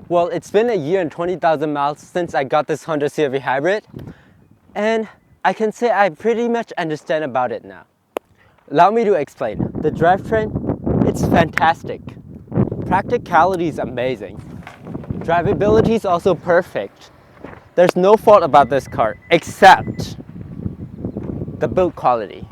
Well, it's been a year and 20,000 miles since I got this Honda CR-V hybrid, and I can say I pretty much understand about it now. Allow me to explain. The drivetrain, it's fantastic. Practicality is amazing. Drivability is also perfect. There's no fault about this car except the build quality.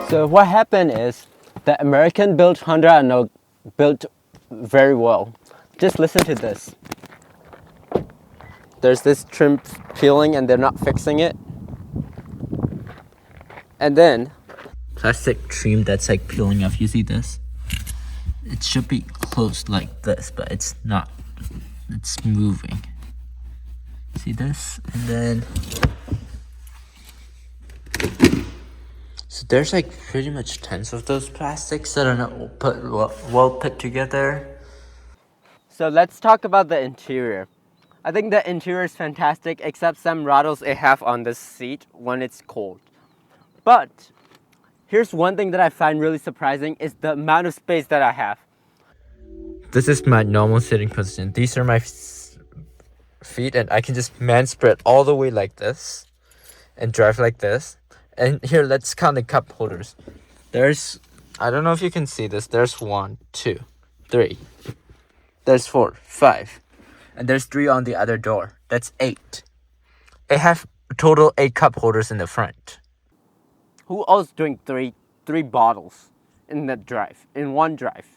So what happened is the American built Honda are now built very well. Just listen to this. There's this trim peeling and they're not fixing it. And then plastic trim that's like peeling off. You see this? It should be closed like this, but it's not. It's moving. See this? And then so there's like pretty much tons of those plastics that are not well put together. So let's talk about the interior. I think the interior is fantastic except some rattles it have on this seat when it's cold. But here's one thing that I find really surprising is the amount of space that I have. This is my normal sitting position. These are my feet, and I can just man spread all the way like this and drive like this. And here, let's count the cup holders. There's, I don't know if you can see this. There's 1, 2, 3. There's 4, 5. And there's 3 on the other door. That's 8. I have total 8 cup holders in the front. Who else doing three bottles in one drive?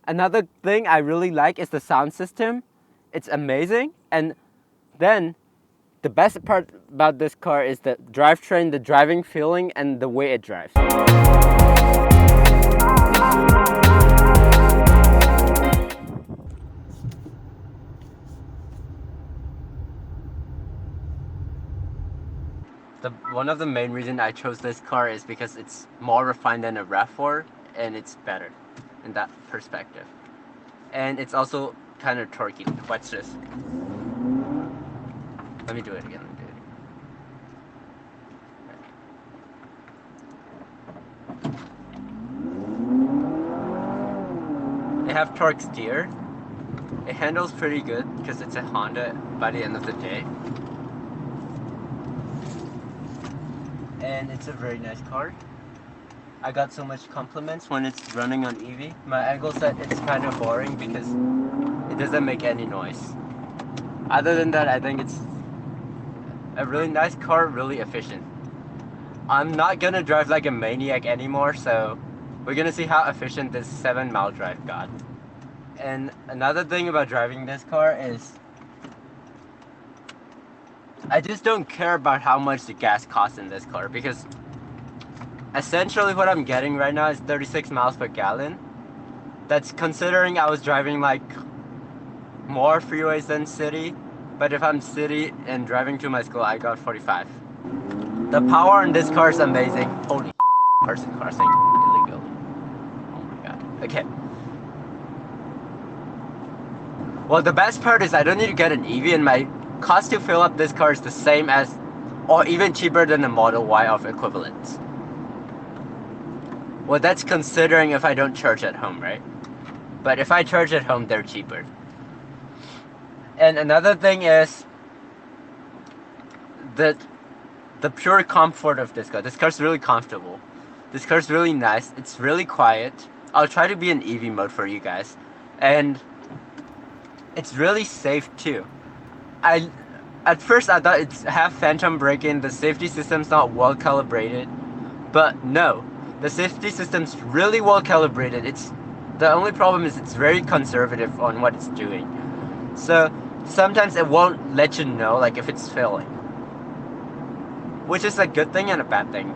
Another thing I really like is the sound system. It's amazing. And then the best part about this car is the drivetrain, the driving feeling, and the way it drives. One of the main reasons I chose this car is because it's more refined than a RAV4 and it's better in that perspective. And it's also kind of torquey. Watch this. Let me do it again. They have torque steer. It handles pretty good because it's a Honda by the end of the day. And it's a very nice car. I got so much compliments when it's running on EV. My uncle said it's kind of boring because it doesn't make any noise. Other than that, I think it's a really nice car, really efficient. I'm not gonna drive like a maniac anymore, so we're gonna see how efficient this 7-mile drive got. And another thing about driving this car is I just don't care about how much the gas costs in this car because essentially what I'm getting right now is 36 miles per gallon. That's considering I was driving like more freeways than city, but if I'm city and driving to my school, I got 45. The power in this car is amazing. Holy person crossing illegal. Oh my god. Okay. Well, the best part is I don't need to get an EV, and my cost to fill up this car is the same as or even cheaper than the Model Y of equivalents. Well, that's considering if I don't charge at home, right? But if I charge at home, they're cheaper. And another thing is the pure comfort of this car. This car's really comfortable. This car's really nice. It's really quiet. I'll try to be in EV mode for you guys. And it's really safe too. At first I thought it's half phantom braking, the safety system's not well calibrated, but no, the safety system's really well calibrated. The only problem is it's very conservative on what it's doing. So sometimes it won't let you know like if it's failing, which is a good thing and a bad thing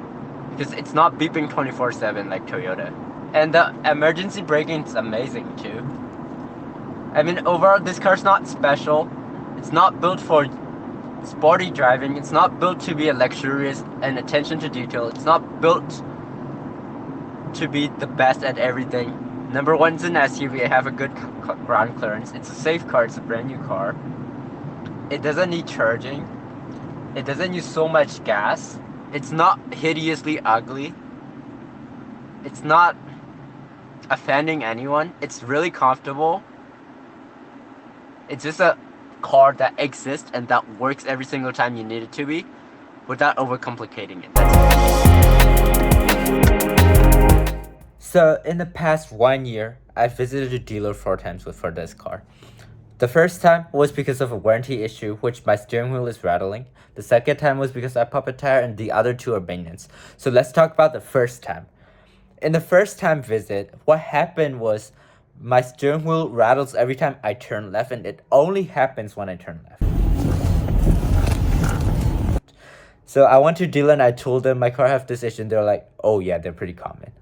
because it's not beeping 24/7 like Toyota. And the emergency braking is amazing too. I mean, overall this car's not special. It's not built for sporty driving. It's not built to be a luxurious and attention to detail. It's not built to be the best at everything. Number one, it's an SUV. I have a good ground clearance. It's a safe car. It's a brand new car. It doesn't need charging. It doesn't use so much gas. It's not hideously ugly. It's not offending anyone. It's really comfortable. It's just a car that exists and that works every single time you need it to be without overcomplicating it. So in the past 1 year, I visited a dealer 4 times for this car. The first time was because of a warranty issue, which my steering wheel is rattling. The second time was because I popped a tire, and the other two are maintenance. So let's talk about the first time. In the first time visit, what happened was my steering wheel rattles every time I turn left, and it only happens when I turn left. So I went to dealer and I told them my car have this issue, and they're like, oh yeah, they're pretty common.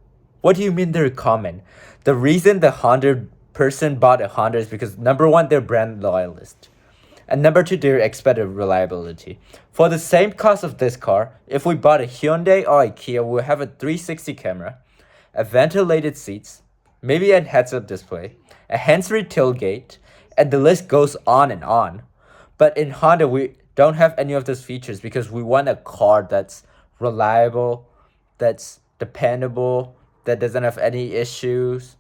What do you mean they're common? The reason the Honda person bought a Honda is because number one, they're brand loyalist. And number two, they expect a reliability. For the same cost of this car, if we bought a Hyundai or a Kia, we'll have a 360 camera, a ventilated seats, maybe a heads-up display, a hands-free tailgate, and the list goes on and on. But in Honda, we don't have any of those features because we want a car that's reliable, that's dependable, that doesn't have any issues,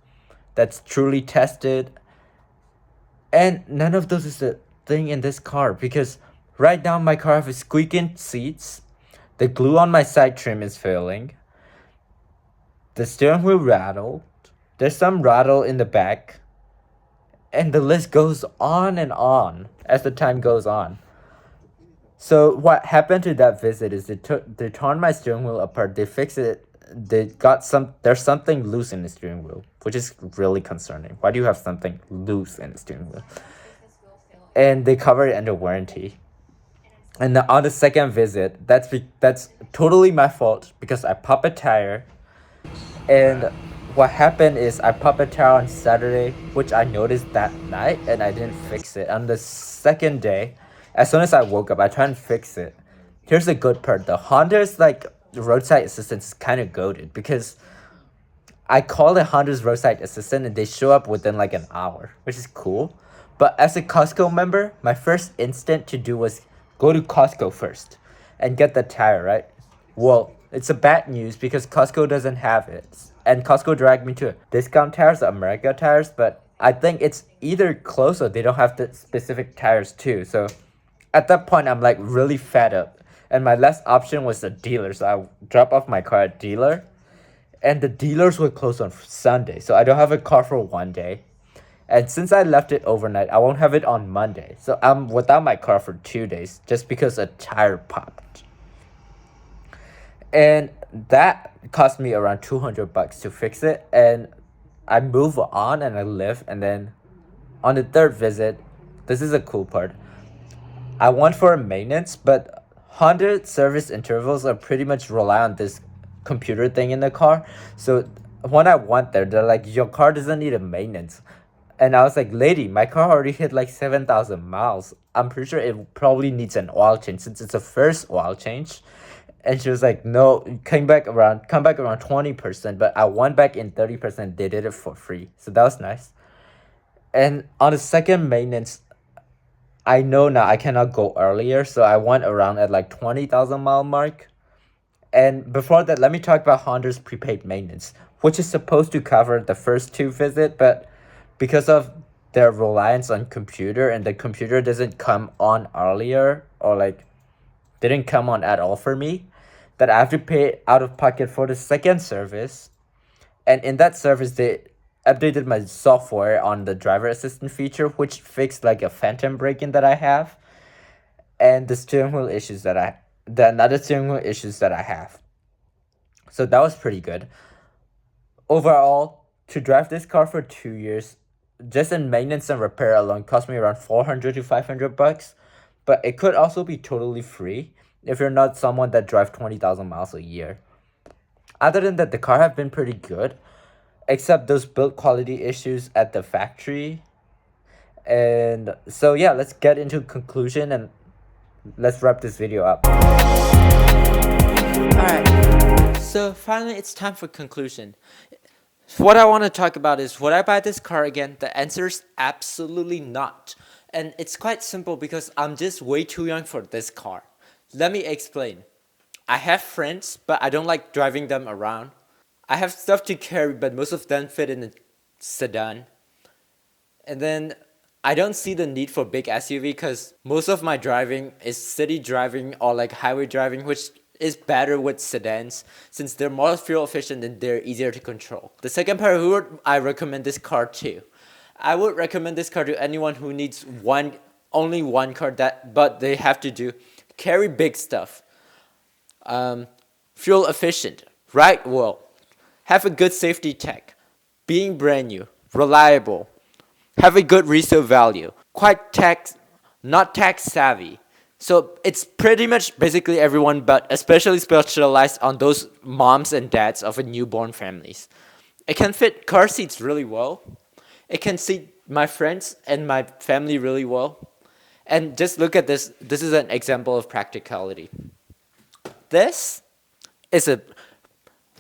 that's truly tested. And none of those is the thing in this car because right now my car has squeaking seats, the glue on my side trim is failing, the steering wheel rattled, there's some rattle in the back, and the list goes on and on as the time goes on. So what happened to that visit is they torn my steering wheel apart, they fixed it, there's something loose in the steering wheel, which is really concerning. Why do you have something loose in the steering wheel? And they cover it under warranty. And on the second visit, that's totally my fault because I popped a tire. And what happened is I popped a tire on Saturday, which I noticed that night, and I didn't fix it. On the second day, as soon as I woke up, I tried and fix it. Here's the good part. The Honda's roadside assistance is kind of goated because I called the Honda's roadside assistant and they show up within like an hour, which is cool. But as a Costco member, my first instinct to do was go to Costco first and get the tire, right? Well, it's a bad news because Costco doesn't have it. And Costco dragged me to Discount Tires, America Tires, but I think it's either close or they don't have the specific tires too. So at that point, I'm like really fed up. And my last option was the dealer. So I dropped off my car at dealer. And the dealers were closed on Sunday. So I don't have a car for 1 day. And since I left it overnight, I won't have it on Monday. So I'm without my car for 2 days just because a tire popped. And that cost me around $200 to fix it. And I move on and I live. And then on the third visit, this is a cool part. I went for a maintenance, but Honda service intervals are pretty much rely on this computer thing in the car. So when I went there, they're like, your car doesn't need a maintenance. And I was like, lady, my car already hit like 7,000 miles. I'm pretty sure it probably needs an oil change since it's a first oil change. And she was like, no, come back around 20%. But I went back in 30%. They did it for free. So that was nice. And on the second maintenance, I know now I cannot go earlier. So I went around at like 20,000 mile mark. And before that, let me talk about Honda's prepaid maintenance, which is supposed to cover the first two visits, but because of their reliance on computer and the computer doesn't come on earlier or like didn't come on at all for me, that I have to pay out of pocket for the second service. And in that service, they updated my software on the driver assistant feature, which fixed like a phantom braking that I have and the steering wheel issues the another steering wheel issues that I have. So that was pretty good. Overall, to drive this car for 2 years, just in maintenance and repair alone, cost me around $400 to $500. But it could also be totally free if you're not someone that drives 20,000 miles a year. Other than that, the car have been pretty good, except those build quality issues at the factory. And so yeah, let's get into conclusion and let's wrap this video up. Alright, so finally it's time for conclusion. What I want to talk about is, would I buy this car again? The answer is absolutely not. And it's quite simple because I'm just way too young for this car. Let me explain. I have friends, but I don't like driving them around. I have stuff to carry, but most of them fit in a sedan. And then I don't see the need for big SUV because most of my driving is city driving or like highway driving, which is better with sedans since they're more fuel efficient and they're easier to control. The second part, who would I recommend this car to? I would recommend this car to anyone who needs only one car but they have to carry big stuff. Fuel efficient, right? Well, have a good safety tech, being brand new, reliable, have a good resale value, not tax savvy. So it's pretty much basically everyone, but especially specialized on those moms and dads of a newborn families. It can fit car seats really well. It can seat my friends and my family really well. And just look at this. This is an example of practicality. This is a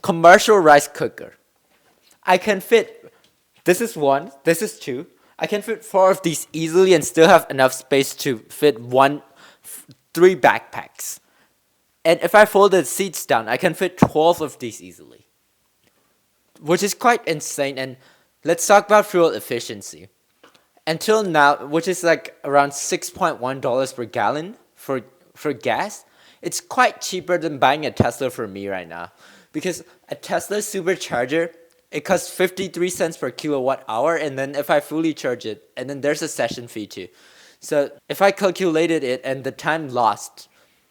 commercial rice cooker. I can fit, this is one, this is two. I can fit 4 of these easily and still have enough space to fit 3 backpacks. And if I fold the seats down, I can fit 12 of these easily, which is quite insane. And let's talk about fuel efficiency. Until now, which is like around $6.1 per gallon for gas, it's quite cheaper than buying a Tesla for me right now. Because a Tesla supercharger, it costs 53 cents per kilowatt hour, and then if I fully charge it, and then there's a session fee too. So if I calculated it and the time lost,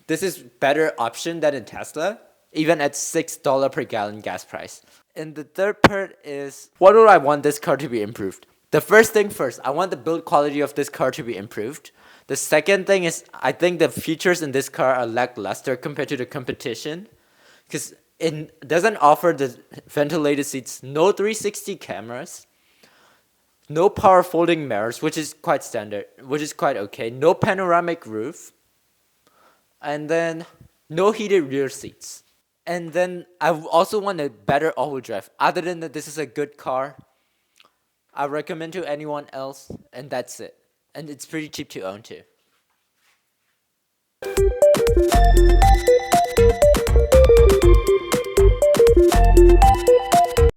this is better option than a Tesla, even at $6 per gallon gas price. And the third part is, what do I want this car to be improved? The first thing first, I want the build quality of this car to be improved. The second thing is, I think the features in this car are lackluster compared to the competition, because it doesn't offer the ventilated seats, no 360 cameras, no power folding mirrors, which is quite standard, which is quite okay, no panoramic roof, and then no heated rear seats. And then I also want a better all-wheel drive. Other than that, this is a good car. I recommend to anyone else, and that's it. And it's pretty cheap to own too.